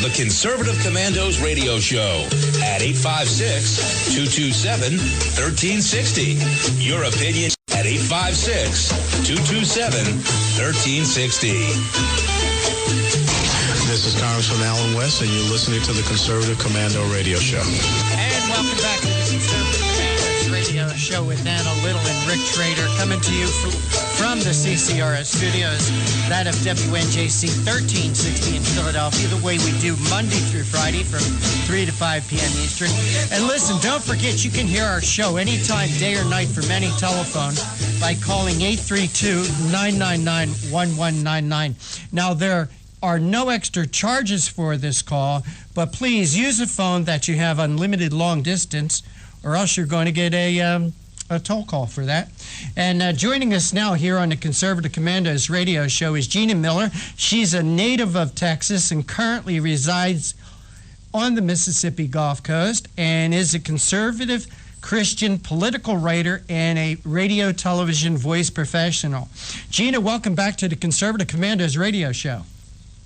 the Conservative Commandos radio show at 856-227-1360. Your opinion at 856-227-1360. This is Congressman Alan West, and you're listening to the Conservative Commando radio show. And welcome back to the Conservative Commandos radio show with Anna Little and Rick Trader, coming to you from the CCRS studios, that of WNJC 1360 in Philadelphia, the way we do Monday through Friday from 3 to 5 p.m. Eastern. And listen, don't forget you can hear our show anytime, day or night, from any telephone by calling 832-999-1199. Now, there are no extra charges for this call, but please use a phone that you have unlimited long distance, or else you're going to get a toll call for that. And joining us now here on the Conservative Commandos radio show is Gina Miller. She's a native of Texas and currently resides on the Mississippi Gulf Coast and is a conservative Christian political writer and a radio television voice professional. Gina, welcome back to the Conservative Commandos radio show.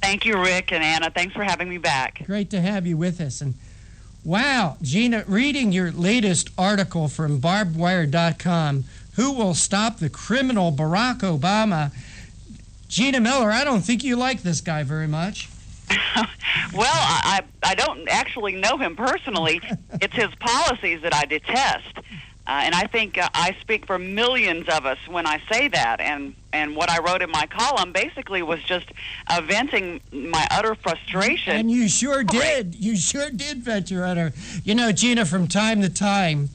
Thank you, Rick and Anna. Thanks for having me back. Great to have you with us. And wow, Gina, reading your latest article from barbedwire.com, Who Will Stop the Criminal Barack Obama? Gina Miller, I don't think you like this guy very much. Well, I don't actually know him personally. It's his policies that I detest. And I think I speak for millions of us when I say that. And what I wrote in my column basically was just venting my utter frustration. And you sure did. You sure did vent your utter. You know, Gina, from time to time,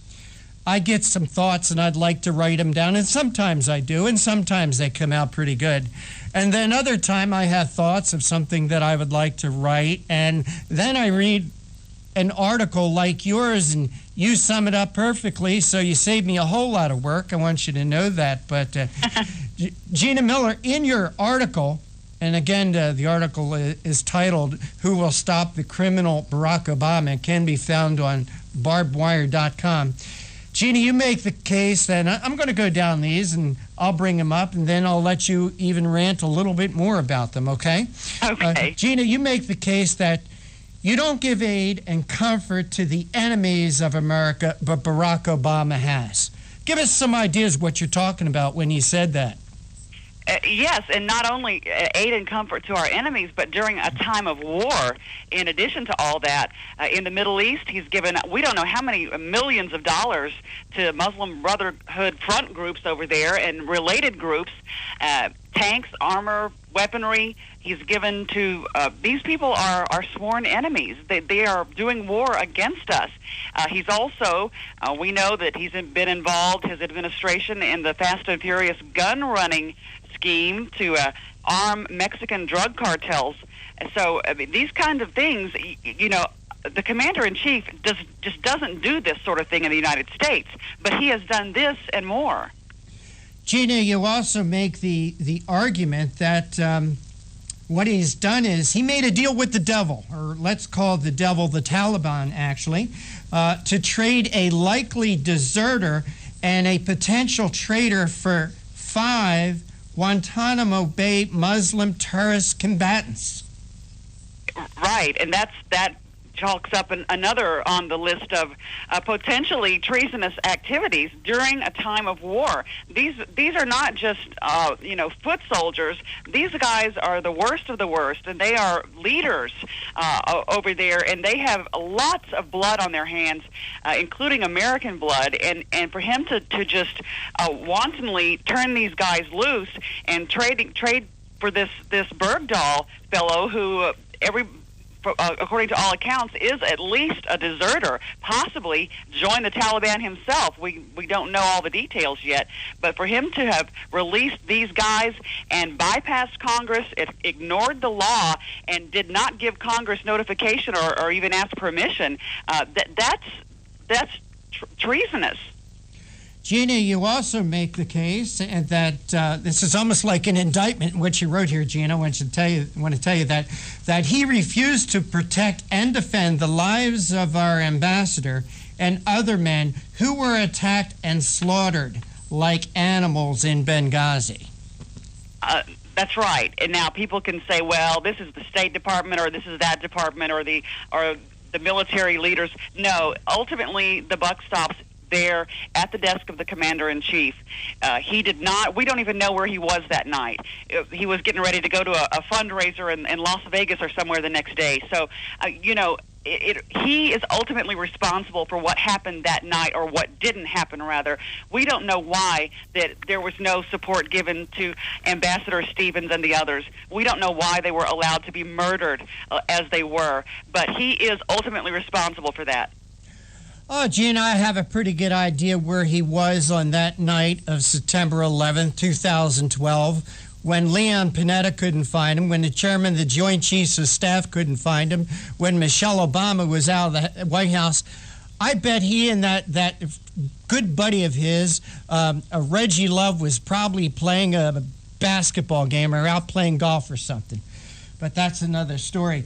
I get some thoughts and I'd like to write them down. And sometimes I do, and sometimes they come out pretty good. And then other time I have thoughts of something that I would like to write. And then I read an article like yours, and you sum it up perfectly, so you saved me a whole lot of work. I want you to know that. But Gina Miller, in your article, and again, the article is titled, Who Will Stop the Criminal Barack Obama? It can be found on barbedwire.com. Gina, you make the case, and I'm going to go down these, and I'll bring them up, and then I'll let you even rant a little bit more about them, okay? Okay. Gina, you make the case that you don't give aid and comfort to the enemies of America, but Barack Obama has. Give us some ideas what you're talking about when you said that. Yes, and not only aid and comfort to our enemies, but during a time of war, in addition to all that, in the Middle East, he's given, we don't know how many millions of dollars to Muslim Brotherhood front groups over there and related groups, tanks, armor, weaponry. He's given to, these people are sworn enemies. They are doing war against us. He's also, we know that he's been involved, his administration, in the Fast and Furious gun running scheme to arm Mexican drug cartels. So these kind of things, you know, the commander-in-chief just doesn't do this sort of thing in the United States, but he has done this and more. Gina, you also make the argument that what he's done is he made a deal with the devil, or let's call the devil the Taliban, actually, to trade a likely deserter and a potential traitor for 5 Guantanamo Bay Muslim terrorist combatants. Right, and that chalks up another on the list of potentially treasonous activities during a time of war. These are not just foot soldiers. These guys are the worst of the worst, and they are leaders over there, and they have lots of blood on their hands, including American blood. And for him to just wantonly turn these guys loose and trade for this Bergdahl fellow who according to all accounts, is at least a deserter, possibly joined the Taliban himself. We don't know all the details yet, but for him to have released these guys and bypassed Congress, it ignored the law, and did not give Congress notification or even ask permission, that's treasonous. Gina, you also make the case that this is almost like an indictment in what you wrote here, Gina. I want to tell you that he refused to protect and defend the lives of our ambassador and other men who were attacked and slaughtered like animals in Benghazi. That's right. And now people can say, well, this is the State Department or this is that department or the military leaders. No, ultimately the buck stops there at the desk of the commander-in-chief. He did not, we don't even know where he was that night. He was getting ready to go to a fundraiser in Las Vegas or somewhere the next day. So, he is ultimately responsible for what happened that night, or what didn't happen, rather. We don't know why that there was no support given to Ambassador Stevens and the others. We don't know why they were allowed to be murdered as they were, but he is ultimately responsible for that. Oh, Gina, I have a pretty good idea where he was on that night of September 11th, 2012. When Leon Panetta couldn't find him, when the chairman of the Joint Chiefs of Staff couldn't find him, when Michelle Obama was out of the White House, I bet he and that good buddy of his, Reggie Love, was probably playing a basketball game or out playing golf or something. But that's another story.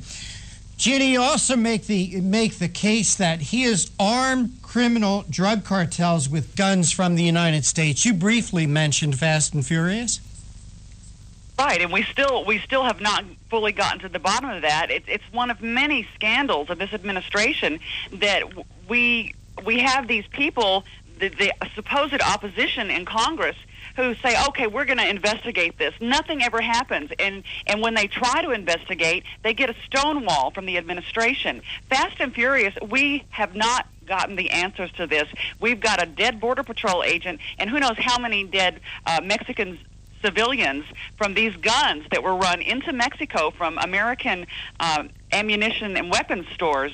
Gina, you also make the case that he has armed criminal drug cartels with guns from the United States. You briefly mentioned Fast and Furious. Right, and we still have not fully gotten to the bottom of that. It's one of many scandals of this administration that we have these people, the supposed opposition in Congress, who say, okay, we're going to investigate this. Nothing ever happens. And when they try to investigate, they get a stonewall from the administration. Fast and Furious, we have not gotten the answers to this. We've got a dead Border Patrol agent, and who knows how many dead Mexican civilians from these guns that were run into Mexico from American ammunition and weapons stores.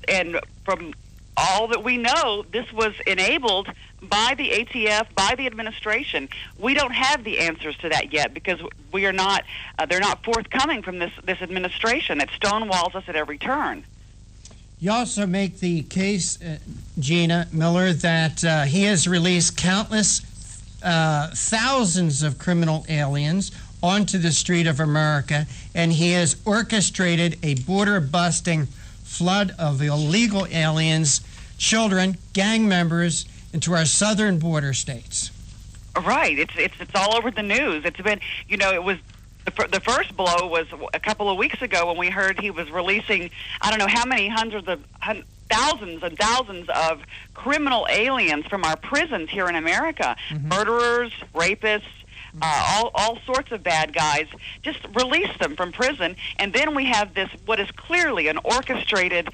And from all that we know, this was enabled by the ATF, by the administration. We don't have the answers to that yet because we are not. They're not forthcoming from this administration. It stonewalls us at every turn. You also make the case, Gina Miller, that he has released countless thousands of criminal aliens onto the street of America, and he has orchestrated a border-busting flood of illegal aliens, children, gang members, into our southern border states. Right. It's all over the news. It's been, it was the first blow was a couple of weeks ago when we heard he was releasing, I don't know how many thousands and thousands of criminal aliens from our prisons here in America. Mm-hmm. Murderers, rapists, all sorts of bad guys. Just release them from prison. And then we have this, what is clearly an orchestrated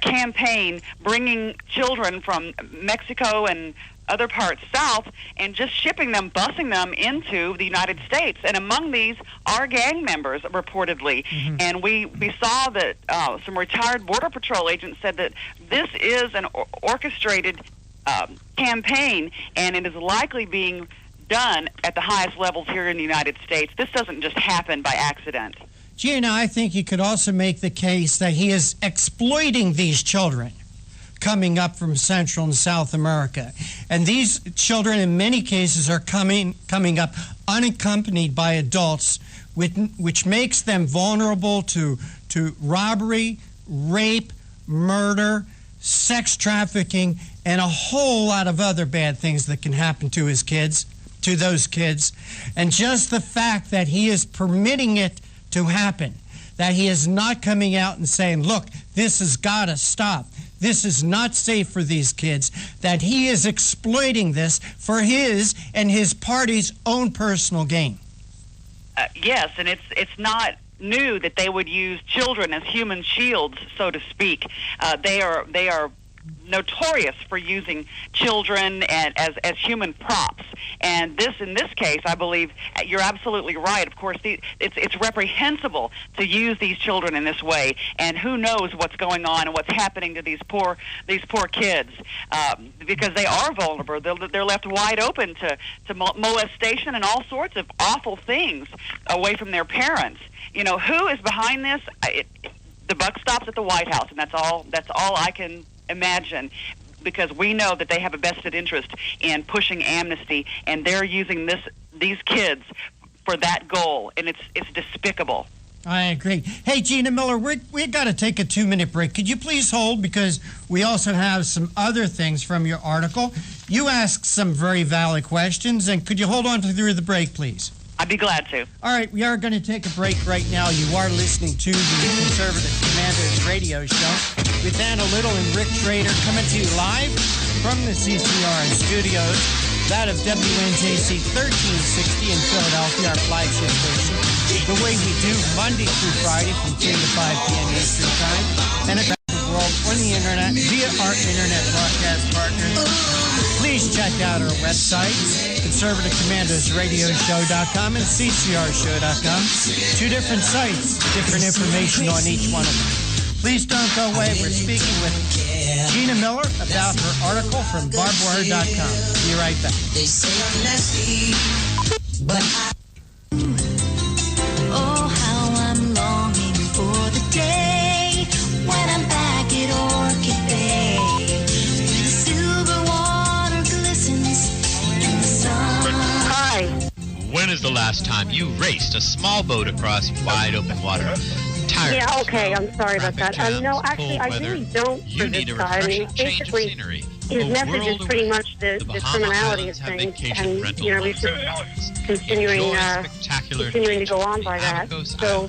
campaign bringing children from Mexico and other parts south and just shipping them, busing them into the United States. And among these are gang members, reportedly. Mm-hmm. And we saw that some retired Border Patrol agents said that this is an orchestrated campaign, and it is likely being done at the highest levels here in the United States. This doesn't just happen by accident. Gina, I think you could also make the case that he is exploiting these children coming up from Central and South America. And these children, in many cases, are coming up unaccompanied by adults, which makes them vulnerable to robbery, rape, murder, sex trafficking, and a whole lot of other bad things that can happen to those kids. And just the fact that he is permitting it to happen, that he is not coming out and saying, look, this has got to stop. This is not safe for these kids, that he is exploiting this for his and his party's own personal gain. Yes, and it's not new that they would use children as human shields, so to speak. They are notorious for using children as human props. And in this case, I believe you're absolutely right. Of course, it's reprehensible to use these children in this way. And who knows what's going on and what's happening to these poor kids because they are vulnerable. They're left wide open to molestation and all sorts of awful things away from their parents. Who is behind this? The buck stops at the White House, and that's all I can imagine, because we know that they have a vested interest in pushing amnesty, and they're using these kids for that goal, and it's despicable. I agree. Hey, Gina Miller, we've got to take a 2-minute break. Could you please hold, because we also have some other things from your article. You asked some very valid questions, and could you hold on through the break, please? I'd be glad to. All right, we are going to take a break right now. You are listening to the Conservative Commandos radio show with Anna Little and Rick Schrader coming to you live from the CCR studios, that of WNJC 1360 in Philadelphia, our flagship station. The way we do Monday through Friday from 3 to 5 p.m. Eastern Time, and around the world on the internet via our internet broadcast partners. Please check out our websites, conservativecommandosradioshow.com and ccrshow.com. Two different sites, different information on each one of them. Please don't go away. We're speaking with Gina Miller about her article from barbwire.com. Be right back. Oh, how I'm longing for the day when I'm back at Orchid Bay. Where the silver water glistens in the sun. Hi. When is the last time you raced a small boat across wide open water? Yeah, okay, I'm sorry about that. No, actually, I really don't for this guy. I mean, basically, his message is pretty much the criminality of things, and, you know, he's just continuing to go on by that. So,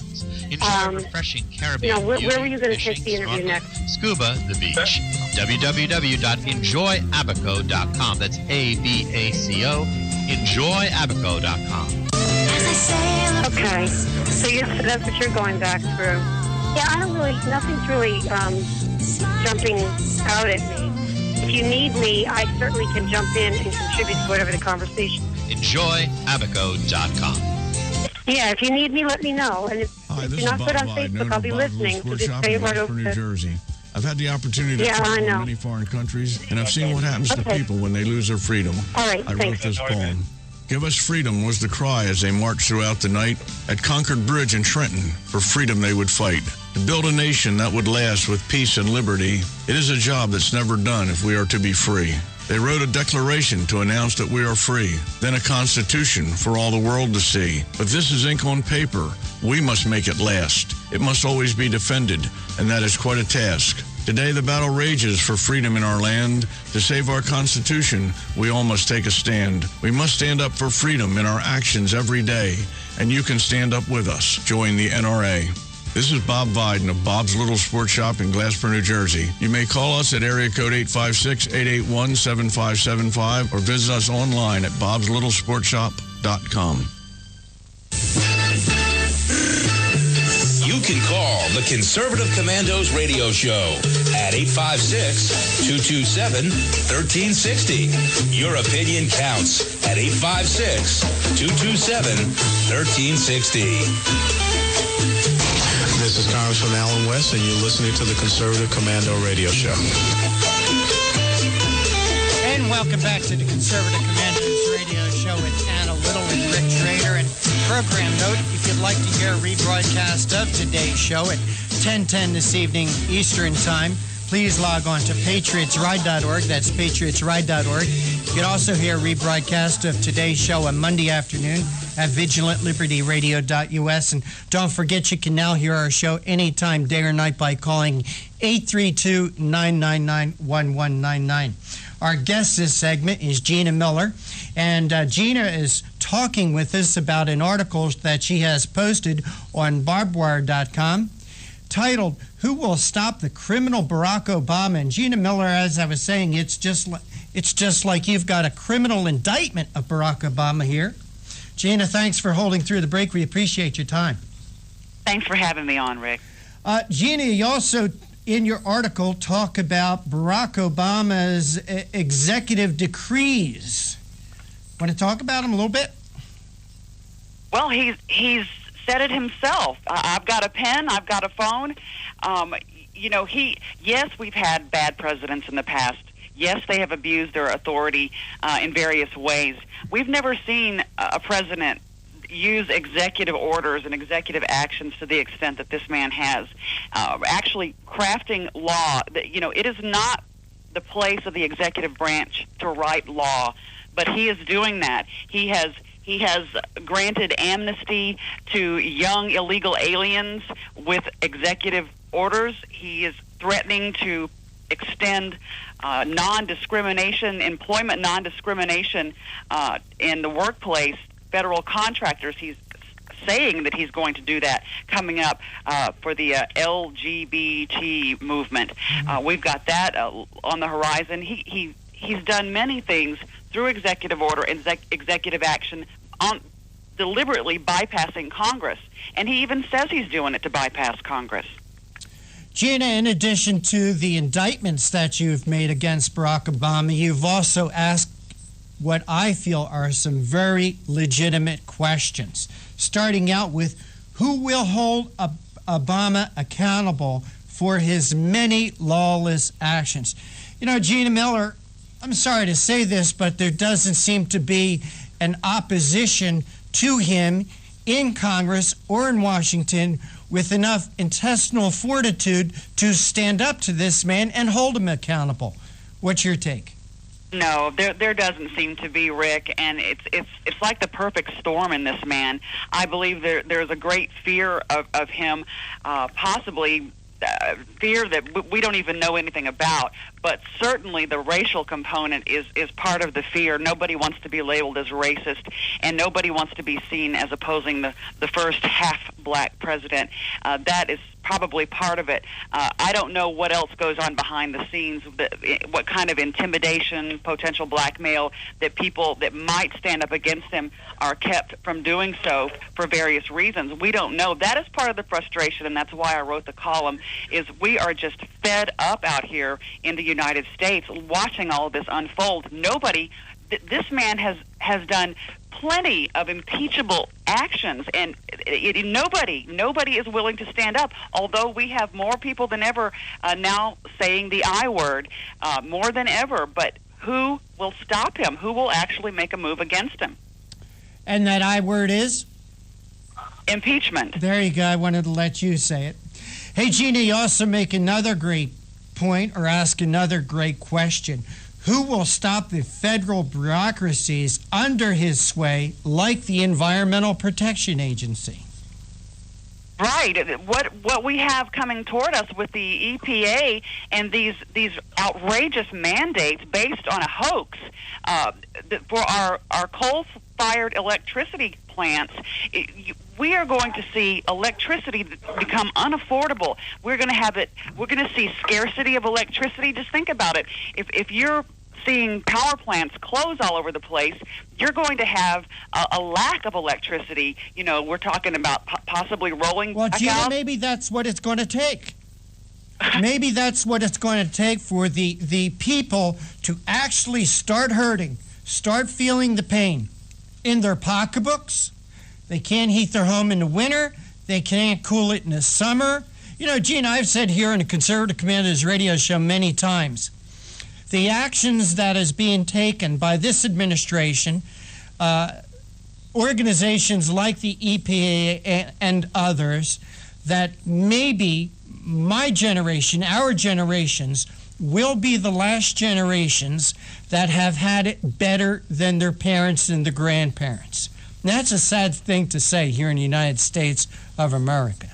you know, where were you going to take the interview next? Scuba, the beach. www.enjoyabaco.com. That's ABACO. Enjoyabaco.com. Okay, so that's what you're going back through. Yeah, nothing's really jumping out at me. If you need me, I certainly can jump in and contribute to whatever the conversation. Enjoyabaco.com. Yeah, if you need me, let me know. And if you're not good on Facebook, I'll be listening. So just say it right over New Jersey. I've had the opportunity to travel in many foreign countries, and I've seen what happens to people when they lose their freedom. All right, I wrote this poem. Give us freedom was the cry as they marched throughout the night. At Concord Bridge in Trenton, for freedom they would fight. To build a nation that would last with peace and liberty, it is a job that's never done if we are to be free. They wrote a declaration to announce that we are free, then a constitution for all the world to see. But this is ink on paper. We must make it last. It must always be defended, and that is quite a task. Today the battle rages for freedom in our land. To save our Constitution, we all must take a stand. We must stand up for freedom in our actions every day, and you can stand up with us. Join the NRA. This is Bob Biden of Bob's Little Sports Shop in Glasper, New Jersey. You may call us at area code 856-881-7575 or visit us online at bobslittle.sportshop.com. You can call the Conservative Commandos radio show at 856-227-1360. Your opinion counts at 856-227-1360. This is Congressman Alan West, and you're listening to the Conservative Commando radio show. And welcome back to the Conservative Commandos radio show with Anna Little and Rick Schrader. And program note, if you'd like to hear a rebroadcast of today's show at 10:10 this evening Eastern Time, please log on to patriotsride.org. That's patriotsride.org. You can also hear a rebroadcast of today's show on Monday afternoon at vigilantlibertyradio.us. And don't forget, you can now hear our show anytime, day or night, by calling 832-999-1199. Our guest this segment is Gina Miller, and Gina is talking with us about an article that she has posted on barbwire.com titled, Who Will Stop the Criminal Barack Obama? And Gina Miller, as I was saying, it's just like you've got a criminal indictment of Barack Obama here. Gina, thanks for holding through the break. We appreciate your time. Thanks for having me on, Rick. Gina, you also, in your article, talk about Barack Obama's executive decrees. Want to talk about them a little bit? Well, he's said it himself. I've got a pen. I've got a phone. Yes, we've had bad presidents in the past. Yes, they have abused their authority in various ways. We've never seen a president use executive orders and executive actions to the extent that this man has. Actually, crafting law, it is not the place of the executive branch to write law, but he is doing that. He has granted amnesty to young illegal aliens with executive orders. He is threatening to extend non-discrimination, employment non-discrimination in the workplace federal contractors. He's saying that he's going to do that coming up for the LGBT movement. We've got that on the horizon. He's done many things through executive order and executive action on deliberately bypassing Congress. And he even says he's doing it to bypass Congress. Gina, in addition to the indictments that you've made against Barack Obama, you've also asked what I feel are some very legitimate questions, starting out with who will hold Obama accountable for his many lawless actions. You know, Gina Miller, I'm sorry to say this, but there doesn't seem to be an opposition to him in Congress or in Washington with enough intestinal fortitude to stand up to this man and hold him accountable. What's your take? No, there doesn't seem to be, Rick, and it's like the perfect storm in this man. I believe there's a great fear of him, possibly fear that we don't even know anything about, but certainly the racial component is part of the fear. Nobody wants to be labeled as racist, and nobody wants to be seen as opposing the first half-black president. That is probably part of it. I don't know what else goes on behind the scenes, what kind of intimidation, potential blackmail that people that might stand up against him are kept from doing so for various reasons. We don't know. That is part of the frustration, and that's why I wrote the column, is we are just fed up out here in the United States watching all of this unfold. This man has done plenty of impeachable actions, and nobody is willing to stand up, although we have more people than ever now saying the I word, more than ever. But who will stop him? Who will actually make a move against him? And that I word is? Impeachment. There you go. I wanted to let you say it. Hey, Gina, you also make another great point or ask another great question. Who will stop the federal bureaucracies under his sway, like the Environmental Protection Agency? Right. What we have coming toward us with the EPA and these outrageous mandates based on a hoax for our coal-fired electricity plants, we are going to see electricity become unaffordable. We're going to see scarcity of electricity. Just think about it. If you're seeing power plants close all over the place, you're going to have a lack of electricity. You know, we're talking about possibly rolling. Well, Gina, maybe that's what it's going to take. Maybe that's what it's going to take for the people to actually start hurting, start feeling the pain in their pocketbooks. They can't heat their home in the winter. They can't cool it in the summer. You know, Gina, I've said here in the Conservative Commandos radio show many times, the actions that is being taken by this administration, organizations like the EPA and others, that maybe my generation, our generations, will be the last generations that have had it better than their parents and their grandparents. And that's a sad thing to say here in the United States of America.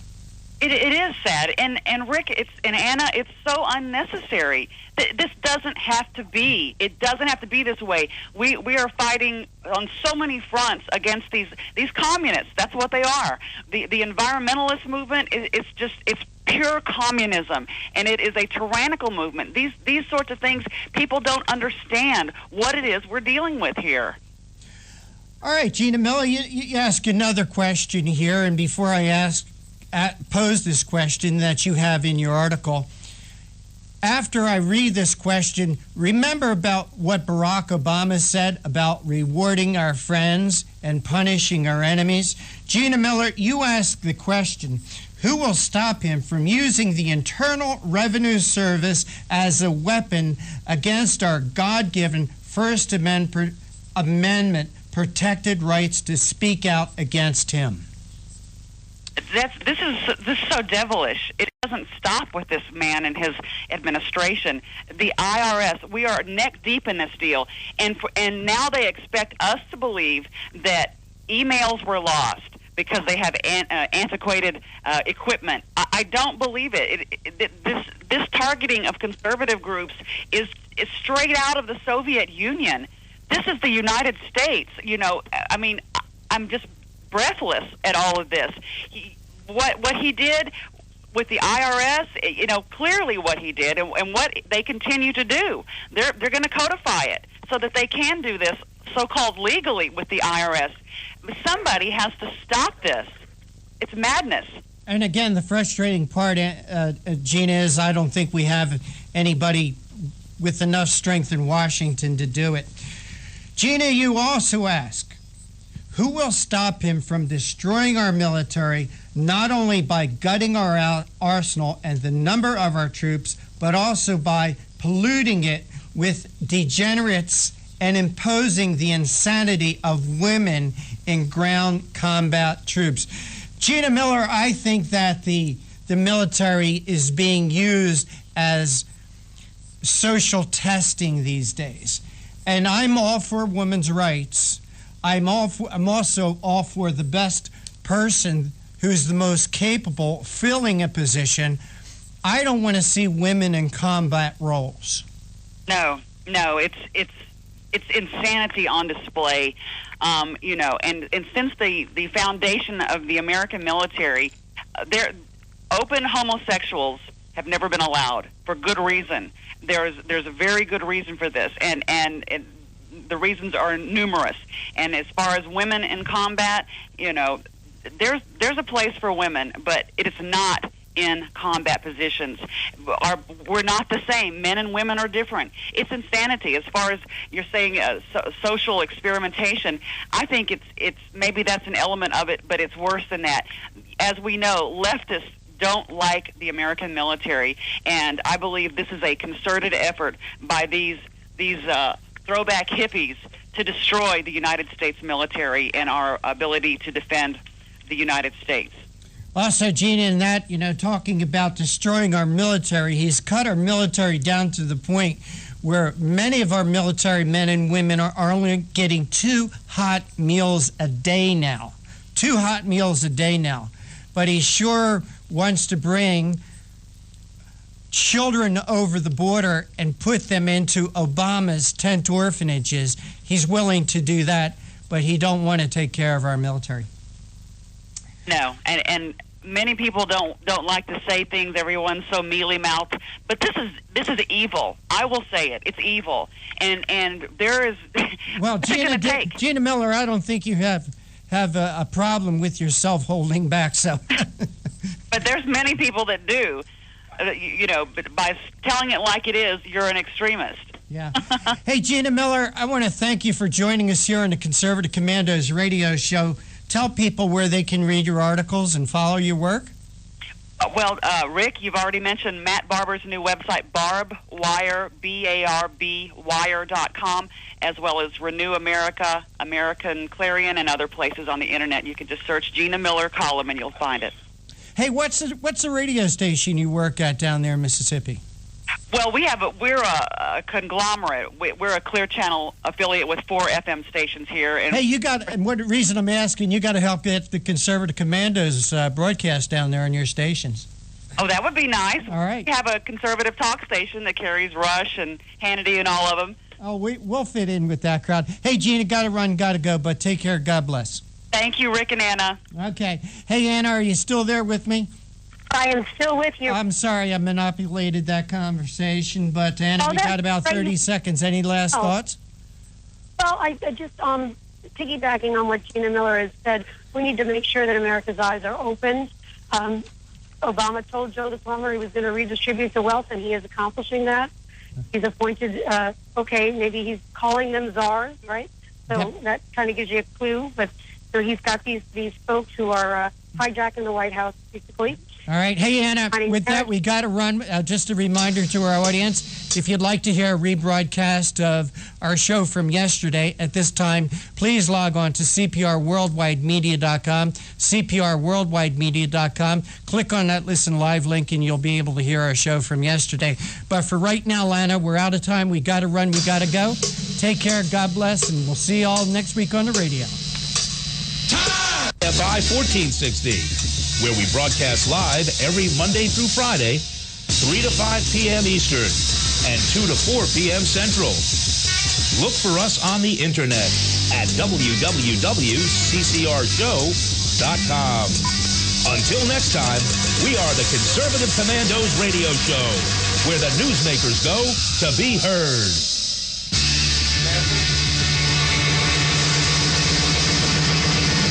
It is sad, and Rick, and Anna, it's so unnecessary. This doesn't have to be. It doesn't have to be this way. We are fighting on so many fronts against these communists. That's what they are. The environmentalist movement it's pure communism, and it is a tyrannical movement. These sorts of things, people don't understand what it is we're dealing with here. All right, Gina Miller, you ask another question here, and before I pose this question that you have in your article, after I read this question, remember about what Barack Obama said about rewarding our friends and punishing our enemies? Gina Miller, you ask the question, who will stop him from using the Internal Revenue Service as a weapon against our God-given First Amendment protected rights to speak out against him? This is so devilish. It doesn't stop with this man and his administration. The IRS, we are neck deep in this deal, and now they expect us to believe that emails were lost because they have antiquated equipment. I don't believe it. This targeting of conservative groups is straight out of the Soviet Union. This is the United States. You know, I mean, I'm just breathless at all of this. What he did with the IRS, clearly what he did, and what they continue to do. They're going to codify it so that they can do this so-called legally with the IRS. Somebody has to stop this. It's madness. And again, the frustrating part, Gina, is I don't think we have anybody with enough strength in Washington to do it. Gina, you also ask, who will stop him from destroying our military, not only by gutting our arsenal and the number of our troops, but also by polluting it with degenerates and imposing the insanity of women in ground combat troops? Gina Miller, I think that the military is being used as social testing these days. And I'm all for women's rights. I'm also all for the best person who's the most capable filling a position. I don't want to see women in combat roles. No, it's insanity on display. And since the foundation of the American military, open homosexuals have never been allowed for good reason. There's a very good reason for this, and the reasons are numerous. And as far as women in combat, there's a place for women, but it is not in combat positions. We're not the same. Men and women are different. It's insanity. As far as you're saying, social experimentation, I think it's maybe that's an element of it, but it's worse than that. As we know, leftists don't like the American military, and I believe this is a concerted effort by these throwback hippies to destroy the United States military and our ability to defend the United States. Also, Gina, in that, talking about destroying our military, he's cut our military down to the point where many of our military men and women are only getting 2 hot meals a day now. 2 hot meals a day now. But he sure wants to bring children over the border and put them into Obama's tent orphanages. He's willing to do that, but he don't want to take care of our military. No, and many people don't like to say things. Everyone's so mealy-mouthed, but this is evil. I will say it. It's evil, and there is. Well, Gina Miller, I don't think you have a problem with yourself holding back. So, but there's many people that do. But by telling it like it is, you're an extremist. Yeah. Hey, Gina Miller, I want to thank you for joining us here on the Conservative Commandos radio show. Tell people where they can read your articles and follow your work. Well, Rick, you've already mentioned Matt Barber's new website, BarbWire, B-A-R-B, wire.com, as well as Renew America, American Clarion, and other places on the Internet. You can just search Gina Miller column and you'll find it. Hey, what's the radio station you work at down there in Mississippi? Well, we're a conglomerate. We're a Clear Channel affiliate with 4 FM stations here. And and what reason I'm asking, you got to help get the Conservative Commandos broadcast down there on your stations. Oh, that would be nice. All right. We have a conservative talk station that carries Rush and Hannity and all of them. Oh, we'll fit in with that crowd. Hey, Gina, got to run, got to go, but take care. God bless. Thank you, Rick and Anna. Okay. Hey, Anna, are you still there with me? I am still with you. I'm sorry I manipulated that conversation, but Anna, we got about 30 seconds. Any last thoughts? Well, I just, piggybacking on what Gina Miller has said, we need to make sure that America's eyes are open. Obama told Joe the plumber he was going to redistribute the wealth, and he is accomplishing that. He's appointed, maybe he's calling them czars, right? So that kind of gives you a clue. But so he's got these folks who are hijacking the White House, basically. All right. Hey, Anna, with that, we got to run. Just a reminder to our audience, if you'd like to hear a rebroadcast of our show from yesterday at this time, please log on to CPRWorldwideMedia.com, CPRWorldwideMedia.com. Click on that Listen Live link, and you'll be able to hear our show from yesterday. But for right now, Anna, we're out of time. We got to run. We got to go. Take care. God bless, and we'll see you all next week on the radio. FI 1460. Where we broadcast live every Monday through Friday, 3 to 5 p.m. Eastern and 2 to 4 p.m. Central. Look for us on the Internet at at www.ccrshow.com. Until next time, we are the Conservative Commandos radio show, where the newsmakers go to be heard.